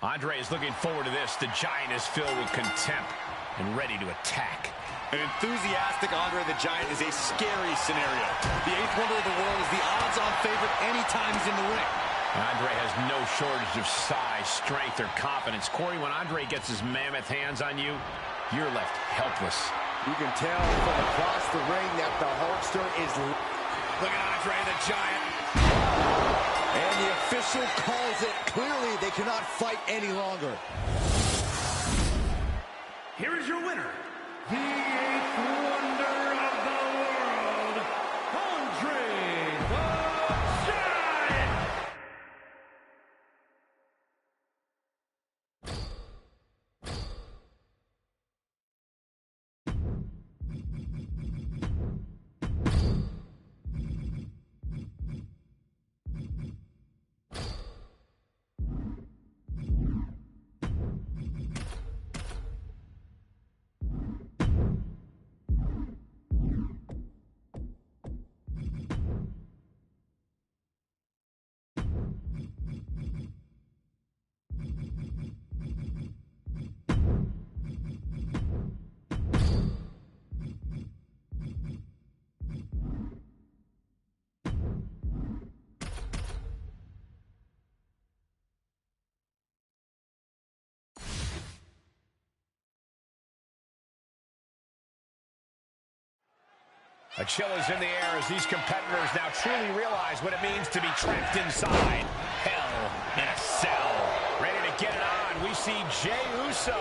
Andre is looking forward to this. The Giant is filled with contempt and ready to attack. An enthusiastic Andre the Giant is a scary scenario. The eighth wonder of the world is the odds-on favorite anytime he's in the ring. Andre has no shortage of size, strength, or confidence. Corey, when Andre gets his mammoth hands on you, you're left helpless. You can tell from across the ring that the Hulkster is... Look at Andre the Giant. And the official calls it. Clearly, they cannot fight any longer. Here is your winner, the eighth wonder of the world, Andre the Giant! A chill is in the air as these competitors now truly realize what it means to be trapped inside hell in a cell. Ready to get it on, we see Jey Uso,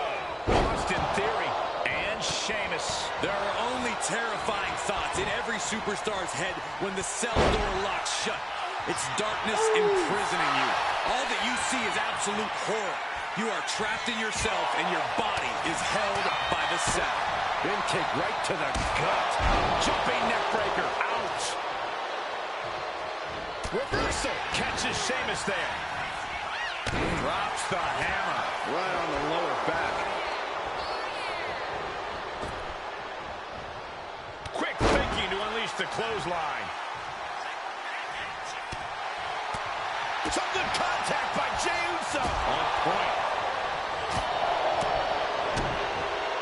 Austin Theory, and Sheamus. There are only terrifying thoughts in every superstar's head when the cell door locks shut. It's darkness imprisoning you. All that you see is absolute horror. You are trapped in yourself and your body is held by the cell. Big kick right to the gut. Jumping neckbreaker, out. Reversal, catches Sheamus there. Drops the hammer right on the lower back. Quick thinking to unleash the clothesline. Some good contact by Jey Uso. On point.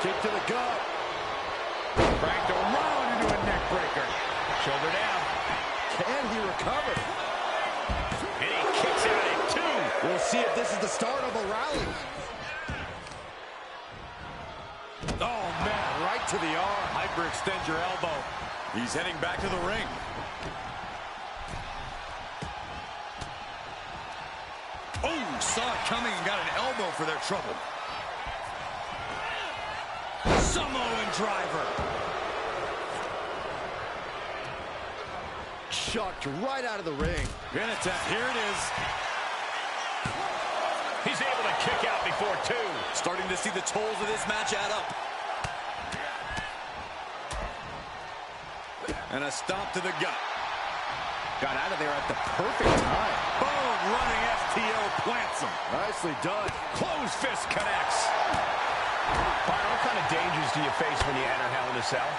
Kick to the gut. Cranked around into a neck breaker. Shoulder down. Can he recover? And he kicks out at two. We'll see if this is the start of a rally. Oh, man, right to the arm. Hyperextend your elbow. He's heading back to the ring. Oh, saw it coming and got an elbow for their trouble. Samoan driver. Chucked right out of the ring. Pin attempt. Here it is. He's able to kick out before two. Starting to see the tolls of this match add up. And a stomp to the gut. Got out of there at the perfect time. Boom, running FTO plants him. Nicely done. Closed fist connects. Byron, what kind of dangers do you face when you enter Hell in a Cell?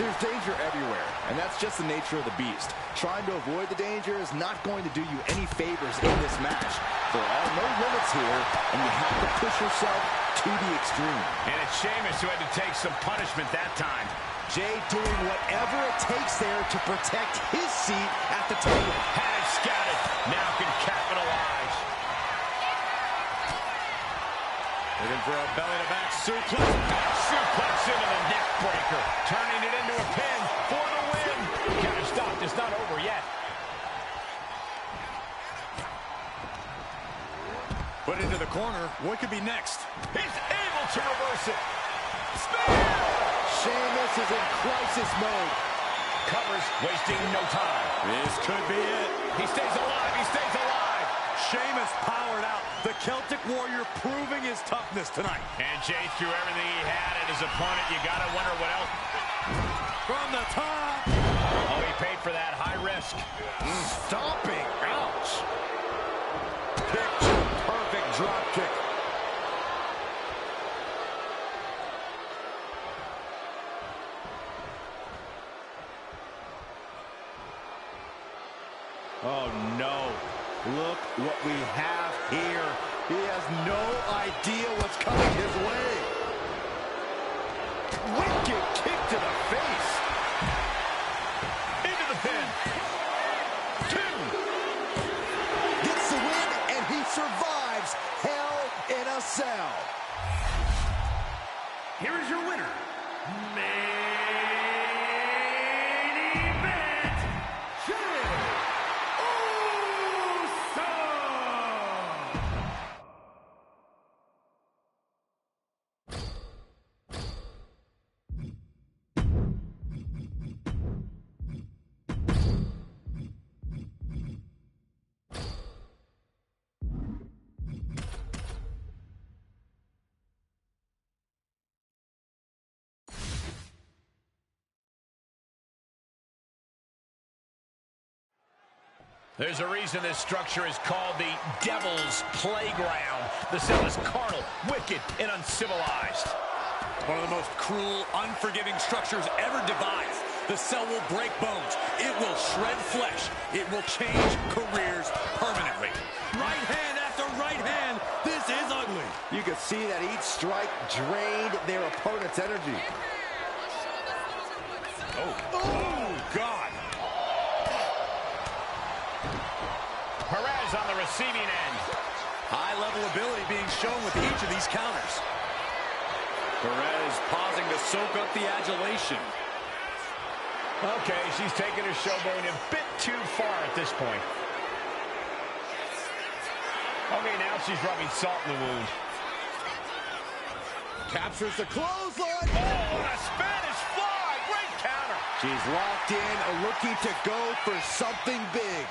There's danger everywhere, and that's just the nature of the beast. Trying to avoid the danger is not going to do you any favors in this match. There are no limits here, and you have to push yourself to the extreme. And it's Sheamus who had to take some punishment that time. Jey doing whatever it takes there to protect his seat at the table. Had it scouted, now can capitalize. Looking for a belly-to-back suplex. Suplex into the neck breaker, turning it into a pin for the win. Counter stop is not over yet. Put into the corner. What could be next? He's able to reverse it. Spear! Sheamus is in crisis mode. Covers, wasting no time. This could be it. He stays alive, he stays alive. Sheamus powered out. The Celtic Warrior proving his toughness tonight. And Jey threw everything he had at his opponent. You gotta wonder what else. From the top. Oh, he paid for that. High risk. Stomping. Ouch. Picture perfect drop kick. Oh, no. Look what we have here. He has no idea what's coming his way. Wicked kick to the face. Into the pin. 2. Gets the win, and he survives Hell in a Cell. Here is your winner, main event, Jey Uso! There's a reason this structure is called the Devil's Playground. The cell is carnal, wicked, and uncivilized. One of the most cruel, unforgiving structures ever devised. The cell will break bones. It will shred flesh. It will change careers permanently. Right hand after right hand. This is ugly. You can see that each strike drained their opponent's energy. Oh, God. Perez on the receiving end. High-level ability being shown with each of these counters. Perez pausing to soak up the adulation. Okay, she's taking her showboat a bit too far at this point. Okay, now she's rubbing salt in the wound. Captures the clothesline. Oh, what a Spanish fly! Great counter. She's locked in, looking to go for something big.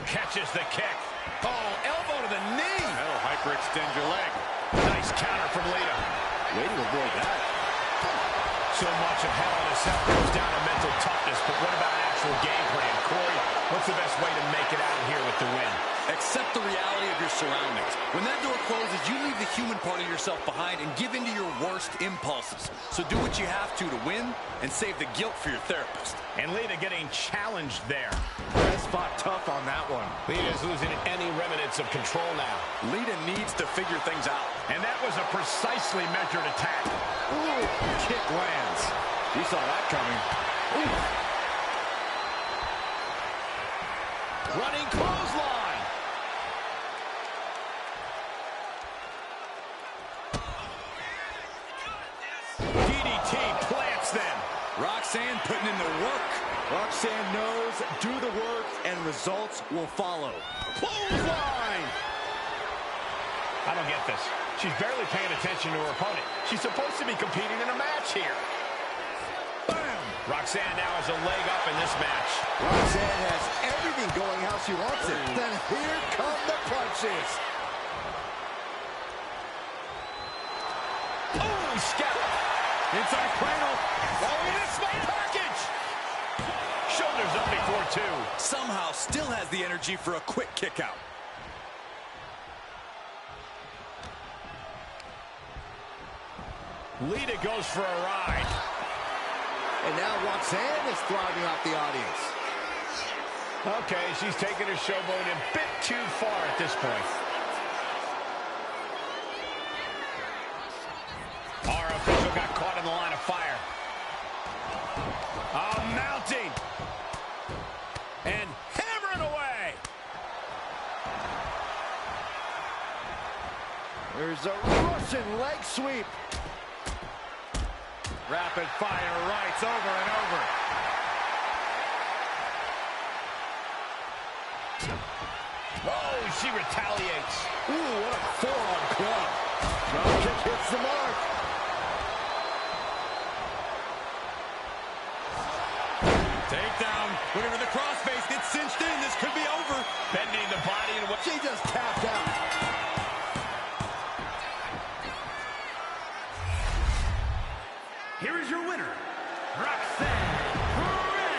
Catches the kick. Oh, elbow to the knee. That'll hyperextend your leg. Nice counter from Lita. Way to avoid that. So much of Hell in a Cell comes down to mental toughness, but what about an actual game plan? Corey, what's the best way to make it out of here with the win? Accept the reality of your surroundings. When that door closes, you leave the human part of yourself behind and give in to your worst impulses. So do what you have to win and save the guilt for your therapist. And Lita getting challenged there. Perez fought tough on that one. Lita's losing any remnants of control now. Lita needs to figure things out. And that was a precisely measured attack. Ooh, kick lands. You saw that coming. Ooh. Running clothesline. DDT plants them. Roxanne putting in the work. Roxanne knows, do the work, and results will follow. Clothesline. I don't get this. She's barely paying attention to her opponent. She's supposed to be competing in a match here. Bam! Roxanne now has a leg up in this match. Roxanne has everything going how she wants it. Then here come the punches. Oh, scalp. Inside cradle. Oh, and it's my package. Shoulders up before 2. Somehow still has the energy for a quick kick out. Lita goes for a ride. And now Roxanne is thriving off the audience. Okay, she's taking her showboat a bit too far at this point. Our official got caught in the line of fire. Mounting. And hammering away. There's a Russian leg sweep. Rapid fire rights over and over. Oh, she retaliates. Ooh, what a forearm club. Drop kick hits the mark. Takedown. Looking for the crossface. Gets cinched in. This could be over. Bending the body and what She just tapped out. Here is your winner, Roxanne Perez.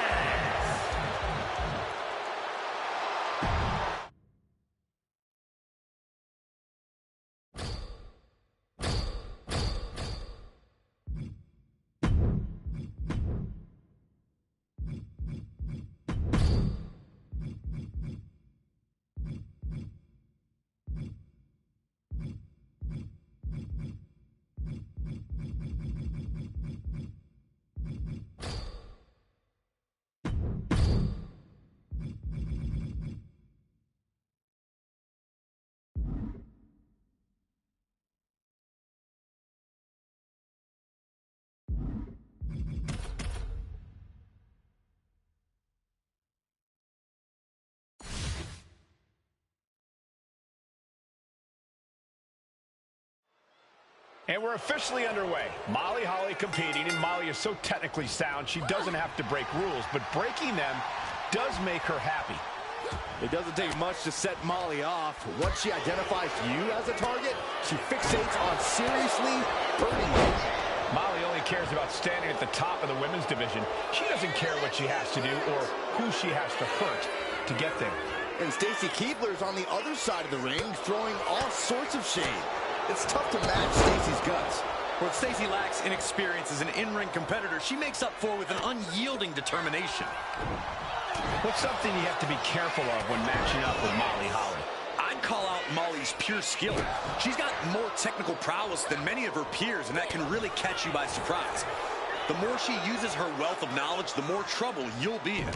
And we're officially underway. Molly Holly competing, and Molly is so technically sound, she doesn't have to break rules, but breaking them does make her happy. It doesn't take much to set Molly off. Once she identifies you as a target, she fixates on seriously hurting you. Molly only cares about standing at the top of the women's division. She doesn't care what she has to do or who she has to hurt to get there. And Stacy Keibler's on the other side of the ring, throwing all sorts of shade. It's tough to match Stacy's guts. What Stacy lacks in experience as an in-ring competitor, she makes up for with an unyielding determination. What's something you have to be careful of when matching up with Molly Holly? I'd call out Molly's pure skill. She's got more technical prowess than many of her peers, and that can really catch you by surprise. The more she uses her wealth of knowledge, the more trouble you'll be in.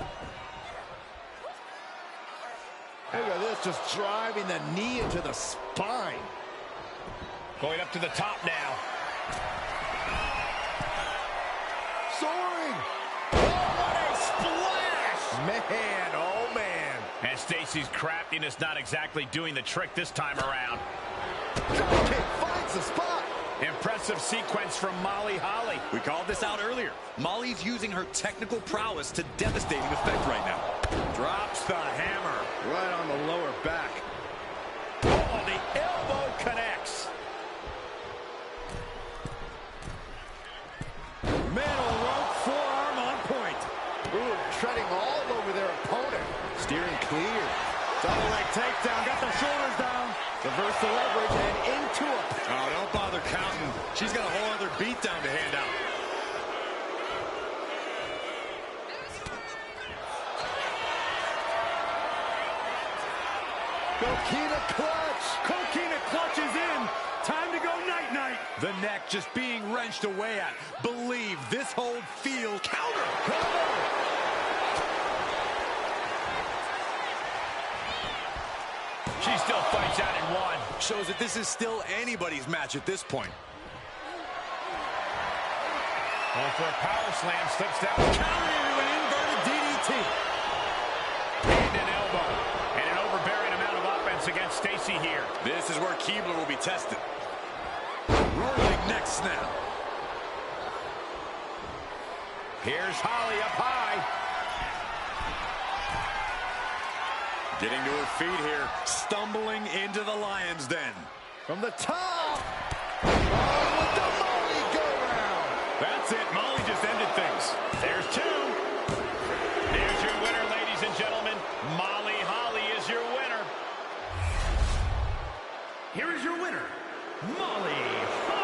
Look at this, just driving the knee into the spine. Going up to the top now. Soaring! Oh, what a splash! Man, oh man. And Stacy's craftiness not exactly doing the trick this time around. Dropkick finds the spot. Impressive sequence from Molly Holly. We called this out earlier. Molly's using her technical prowess to devastating effect right now. Drops the hammer. Right on the lower back. Oh, the elbow connects. Middle rope forearm on point. Ooh, treading all over their opponent. Steering clear. Double leg takedown, got the shoulders down. Reverse the leverage and into it. Oh, don't bother counting. She's got a whole other beatdown to hand out. Coquina clutch. Coquina clutch is in. Time to go night-night. The neck just being wrenched away at. Believe this hold, feel, counter. She still fights out in one. Shows that this is still anybody's match at this point. Going for a power slam, slips down. Counter into an inverted DDT. And an elbow. And an overbearing amount of offense against Stacy here. This is where Keibler will be tested. Rolling neck snap. Here's Holly up high. Getting to her feet here. Stumbling into the lion's den. From the top. Oh, with the Molly go-round. That's it. Molly just ended things. There's two. There's your winner, ladies and gentlemen. Molly Holly is your winner. Here is your winner, Molly Holly.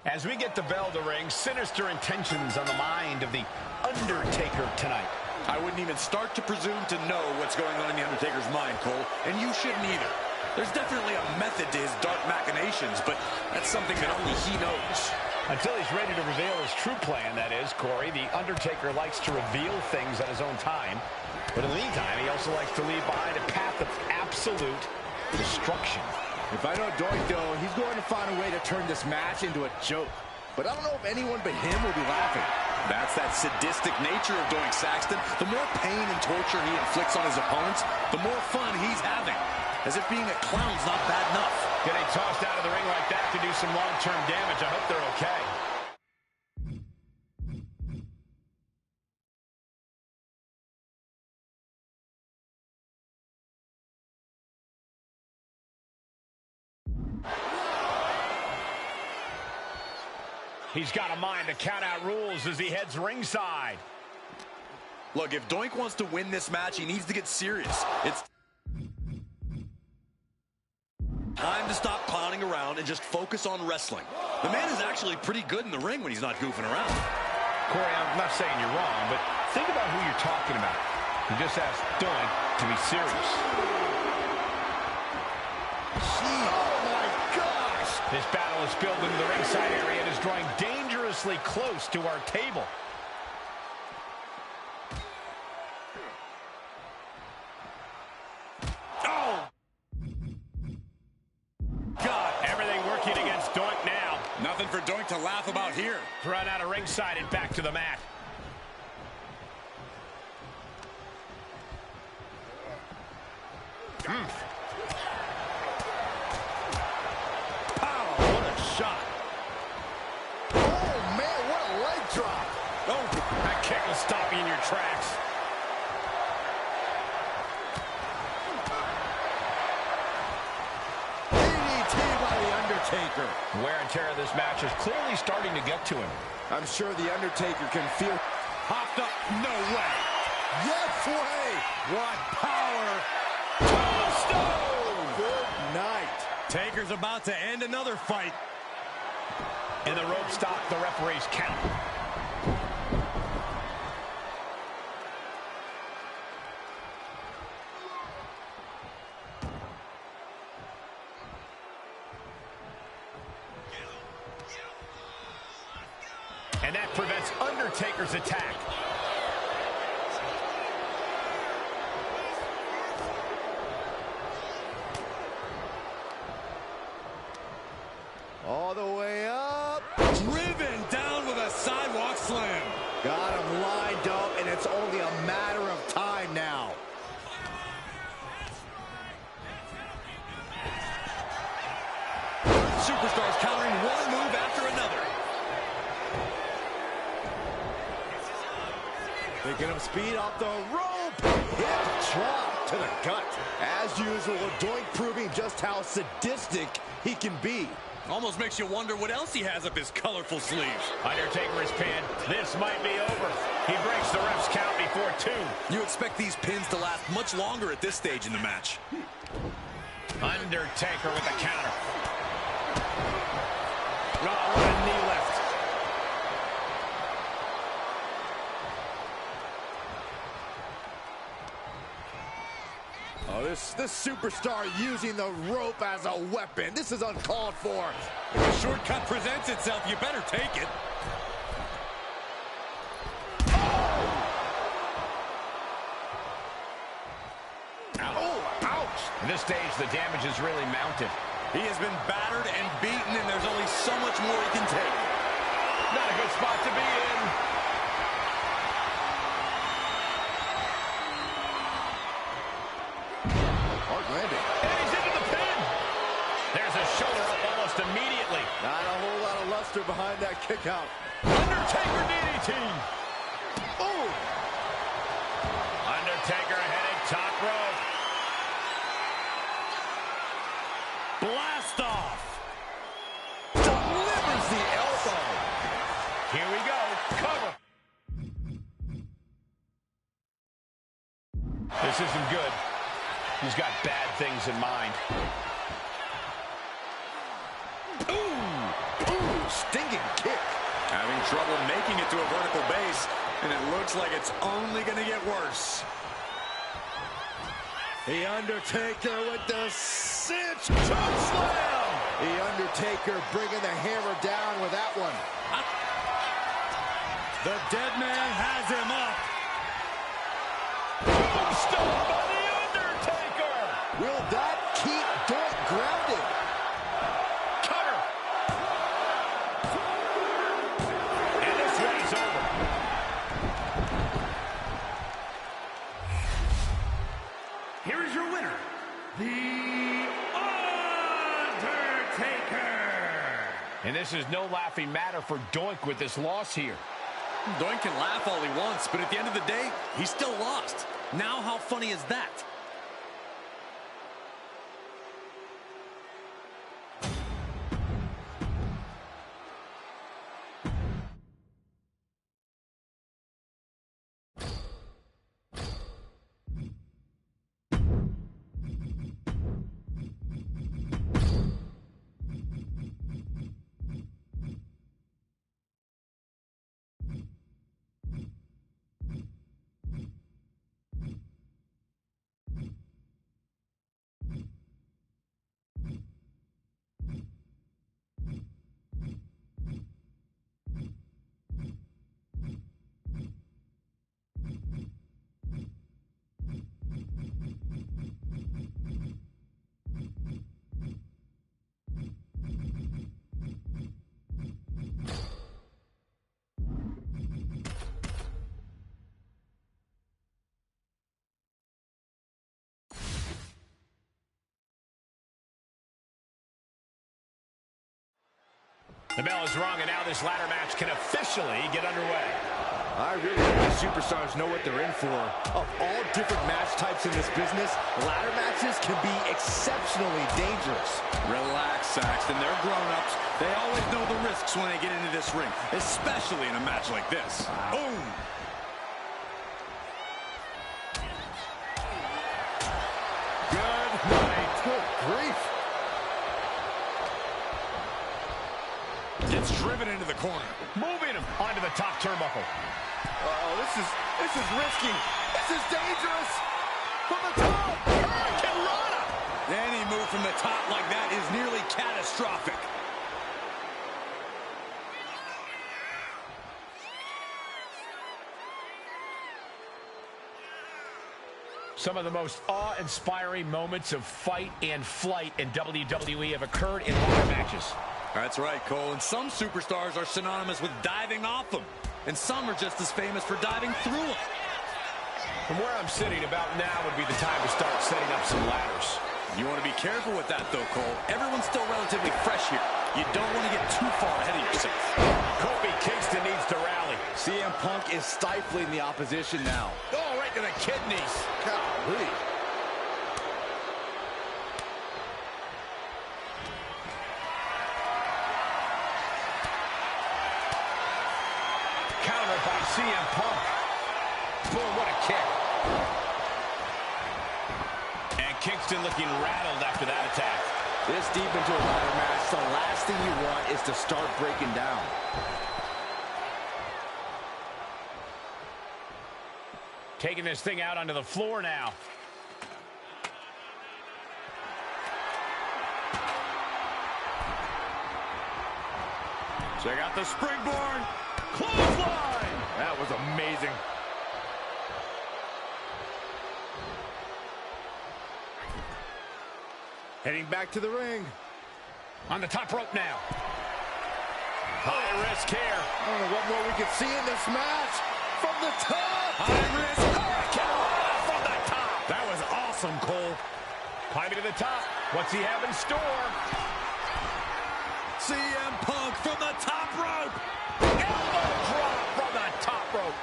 As we get the bell to ring, sinister intentions on the mind of the Undertaker tonight. I wouldn't even start to presume to know what's going on in the Undertaker's mind, Cole, and you shouldn't either. There's definitely a method to his dark machinations, but that's something that only he knows. Until he's ready to reveal his true plan, that is, Corey, the Undertaker likes to reveal things at his own time. But in the meantime, he also likes to leave behind a path of absolute destruction. If I know Doink, though, he's going to find a way to turn this match into a joke. But I don't know if anyone but him will be laughing. That's that sadistic nature of Doink Saxton. The more pain and torture he inflicts on his opponents, the more fun he's having. As if being a clown's not bad enough. Getting tossed out of the ring like that could do some long-term damage. I hope they're okay. He's got a mind to count out rules as he heads ringside. Look, if Doink wants to win this match, he needs to get serious. It's time to start stop clowning around and just focus on wrestling. The man is actually pretty good in the ring when he's not goofing around. Corey, I'm not saying you're wrong, but think about who you're talking about. You just asked Doink to be serious. Oh, my gosh! This battle is spilled into the ringside area and is drawing dangerously close to our table. Oh! God, everything working against Doink now. Nothing for Doink to laugh about here. Run out of ringside and back to the mat. Pow, what a shot. Oh, man, what a leg drop. Oh, that kick will stop you in your tracks. DDT by The Undertaker. Wear and tear of this match is clearly starting to get to him. I'm sure The Undertaker can feel... Hopped up, no way. Yes way! What power. Tombstone! Good night. Taker's about to end another fight. And the rope stopped the referee's count. And that prevents Undertaker's attack. All the way up. Driven down with a sidewalk slam. Got him lined up, and it's only a matter of time now. Superstars countering one move after another. Picking up speed off the rope. Hip drop to the gut. As usual, Doink proving just how sadistic he can be. Almost makes you wonder what else he has up his colorful sleeves. Undertaker is pinned. This might be over. He breaks the ref's count before 2. You expect these pins to last much longer at this stage in the match. Undertaker with the counter. Oh, what a knee lift. Oh, this superstar using the rope as a weapon. This is uncalled for. If a shortcut presents itself, you better take it. Oh, ouch. At this stage, the damage is really mounted. He has been battered and beaten, and there's only so much more he can take. Not a good spot to be in. Hard landing. And he's into the pin. There's a shoulder up almost immediately. Not a whole lot of luster behind that kick out. Undertaker DDT. Oh! Undertaker heading top rope. Blast off. Delivers the elbow. Here we go. Cover. This isn't good. He's got bad things in mind. Ooh, stinging kick. Having trouble making it to a vertical base, and it looks like it's only going to get worse. The Undertaker with the cinch choke slam. The Undertaker bringing the hammer down with that one. The dead man has him up. Tombstone by the Undertaker. Will that keep Doink grounded? Cover. And this one is over. Here is your winner, The Undertaker. And this is no laughing matter for Doink with this loss here. Doink can laugh all he wants, but at the end of the day, he's still lost. Now how funny is that? The bell is rung, and now this ladder match can officially get underway. I really think the superstars know what they're in for. Of all different match types in this business, ladder matches can be exceptionally dangerous. Relax, Saxton. They're grown-ups. They always know the risks when they get into this ring, especially in a match like this. Boom! Good night. Good grief. Gets driven into the corner. Moving him onto the top turnbuckle. Oh, this is risky. This is dangerous. From the top. Hurricane Rana. Any move from the top like that is nearly catastrophic. Some of the most awe-inspiring moments of fight and flight in WWE have occurred in ladder matches. That's right, Cole. And some superstars are synonymous with diving off them. And some are just as famous for diving through them. From where I'm sitting, about now would be the time to start setting up some ladders. You want to be careful with that, though, Cole. Everyone's still relatively fresh here. You don't want to get too far ahead of yourself. Kofi Kingston needs to rally. CM Punk is stifling the opposition now. Oh, right to the kidneys. Golly. Counter by CM Punk. Boom, what a kick. And Kingston looking rattled after that attack. This deep into a ladder match, the last thing you want is to start breaking down. Taking this thing out onto the floor now. Check out the springboard. Clothesline. That was amazing. Heading back to the ring. On the top rope now. High risk here. I don't know what more we can see in this match. From the top. High risk. Hurricane from the top. That was awesome, Cole. Climbing to the top. What's he have in store? CM Punk from the top rope. Elbow drop from the top rope.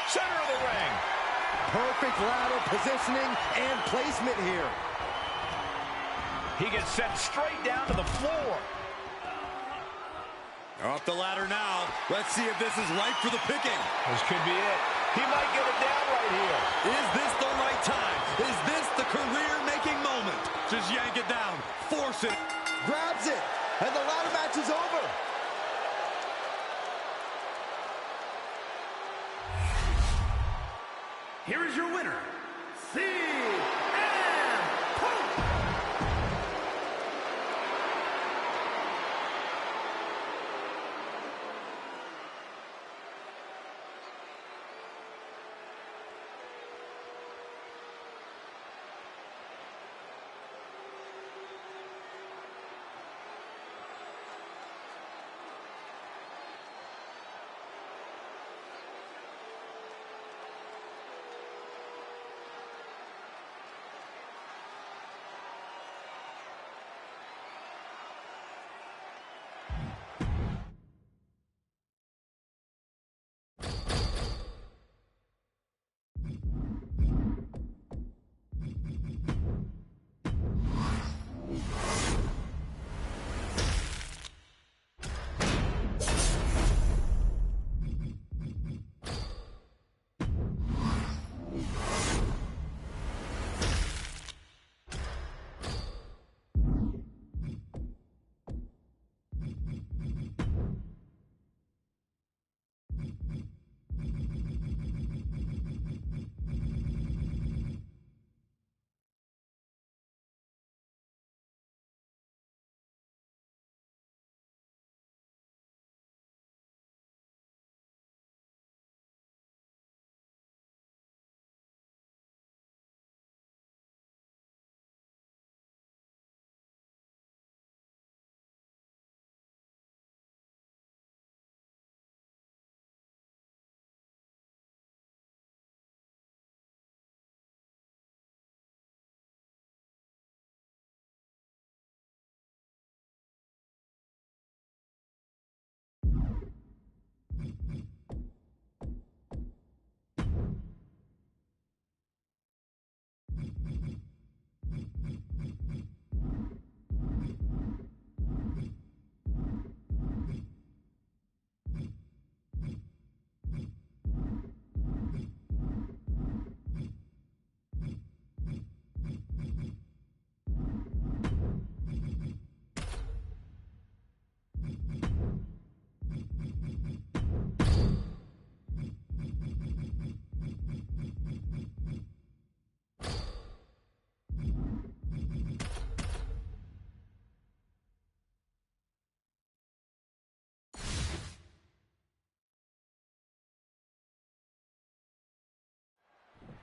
Center of the ring. Perfect ladder positioning and placement here. He gets sent straight down to the floor. Up the ladder now. Let's see if this is right for the picking. This could be it. He might get it down right here. Is this the right time? Is this the career-making moment? Just yank it down. Force it. Grabs it. And the ladder match is over. Here is your winner, CM Punk.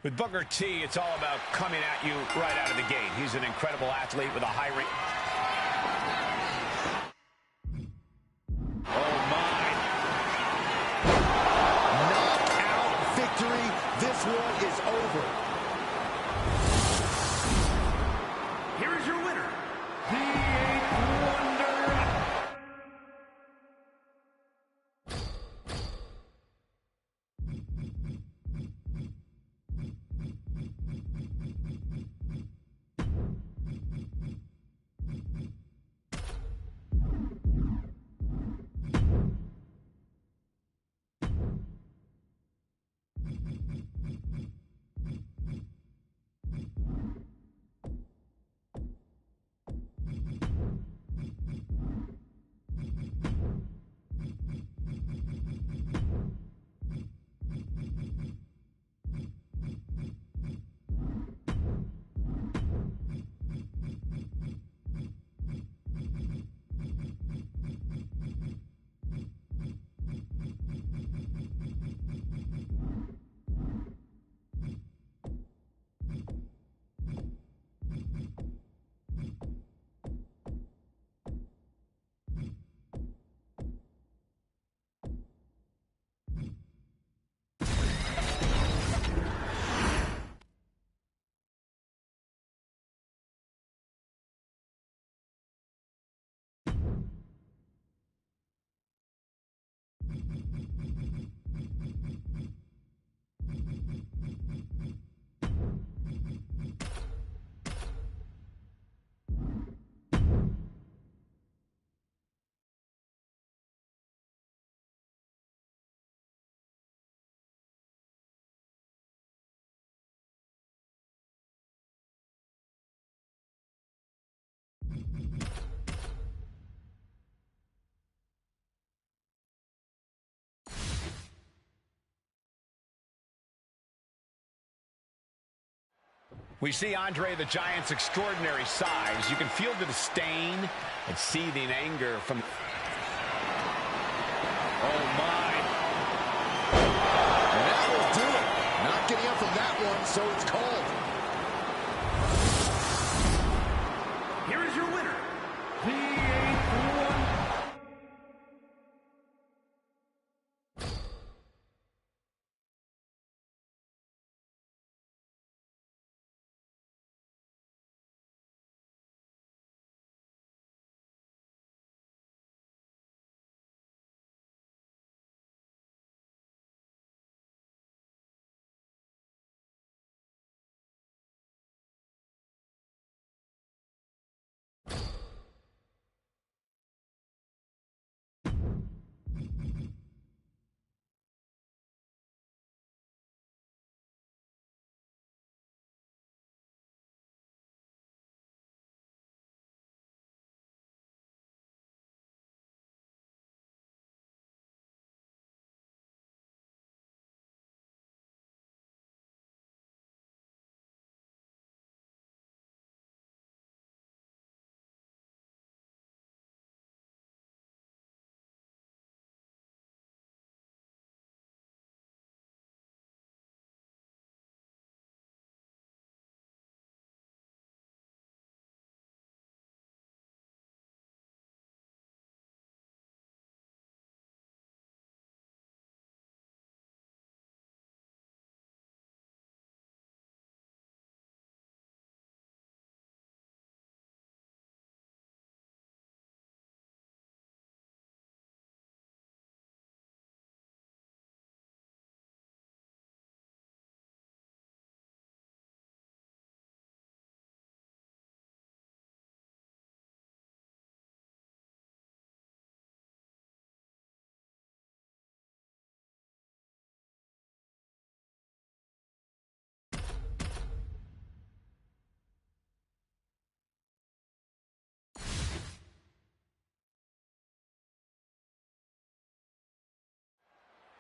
With Booker T, it's all about coming at you right out of the gate. He's an incredible athlete with a high rate. Oh, my. Knockout victory. This one is over. Here is your winner, the Eighth Wonder. We see Andre the Giant's extraordinary size. You can feel the disdain and seething anger from... Oh, my. And that will do it. Not getting up from that one, so it's called. Here is your winner, the Eighth Wonder.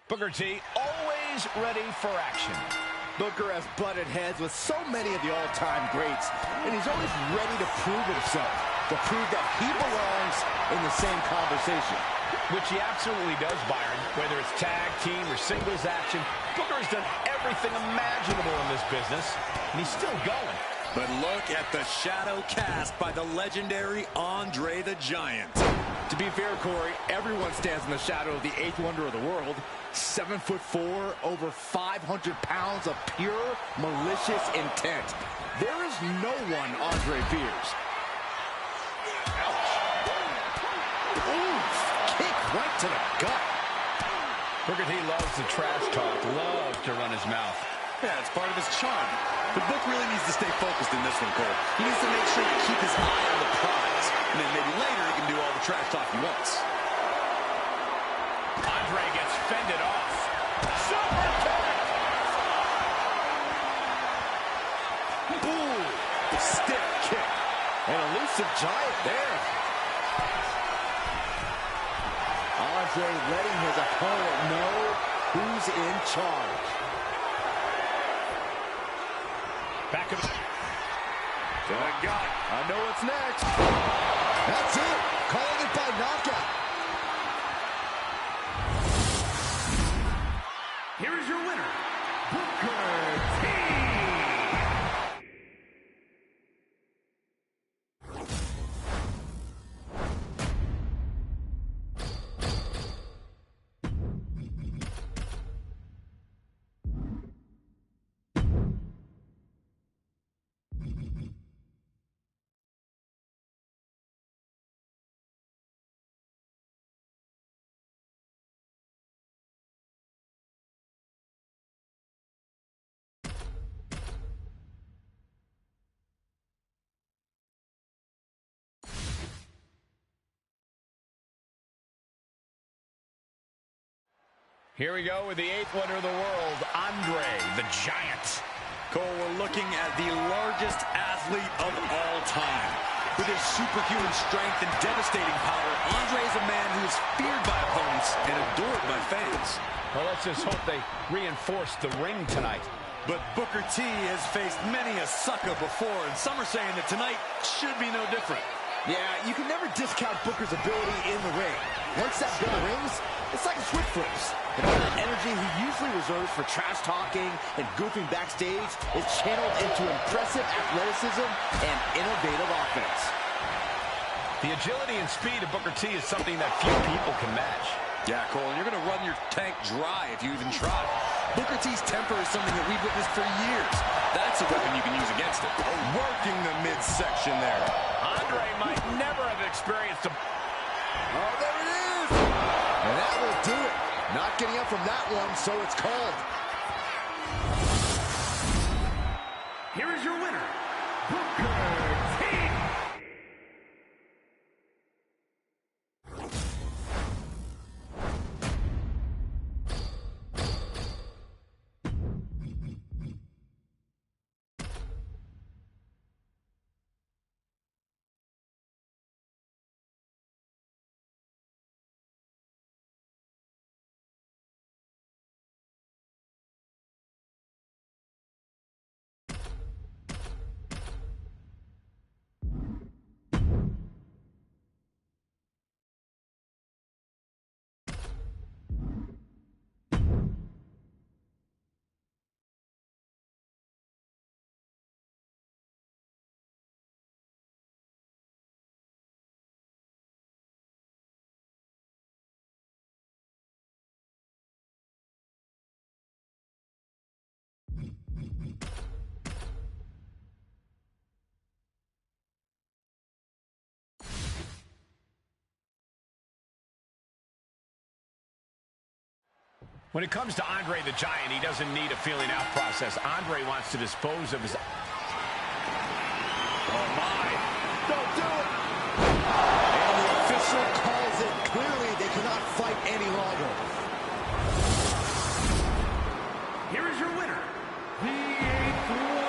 Booker T, always ready for action. Booker has butted heads with so many of the all-time greats, and he's always ready to prove himself, to prove that he belongs in the same conversation. Which he absolutely does, Byron. Whether it's tag, team, or singles action, Booker has done everything imaginable in this business, and he's still going. But look at the shadow cast by the legendary Andre the Giant. To be fair, Corey, everyone stands in the shadow of the eighth wonder of the world. 7'4", over 500 pounds of pure, malicious intent. There is no one Andre fears. Ouch. Ooh, kick right to the gut. Booker T loves the trash talk, loves to run his mouth. Yeah, it's part of his charm. But Book really needs to stay focused in this one, Cole. He needs to make sure to keep his eye on the prize. And then maybe later he can do all the trash talk he wants. Andre gets fended off. Super kick! Ooh, stiff kick. An elusive giant there. Andre letting his opponent know who's in charge. Back of the gut. I know what's next. That's it. Calling it by knockout. Here is your winner, Booker T. Here we go with the eighth wonder of the world, Andre the Giant. Cole, we're looking at the largest athlete of all time. With his superhuman strength and devastating power, Andre is a man who is feared by opponents and adored by fans. Well, let's just hope they reinforce the ring tonight. But Booker T has faced many a sucker before, and some are saying that tonight should be no different. Yeah, you can never discount Booker's ability in the ring. Once that bell rings, it's like a switch flips. And all that energy he usually reserves for trash talking and goofing backstage is channeled into impressive athleticism and innovative offense. The agility and speed of Booker T is something that few people can match. Yeah, Cole, and you're going to run your tank dry if you even try. Booker T's temper is something that we've witnessed for years. That's a weapon you can use against him. Working the midsection there. Andre might never have experienced a... Oh, there it is! And that will do it. Not getting up from that one, so it's called. Here is your winner, Booker T. When it comes to Andre the Giant, he doesn't need a feeling out process. Andre wants to dispose of his... Oh, my. Don't do it! And the official calls it. Clearly, they cannot fight any longer. Here is your winner, the eighth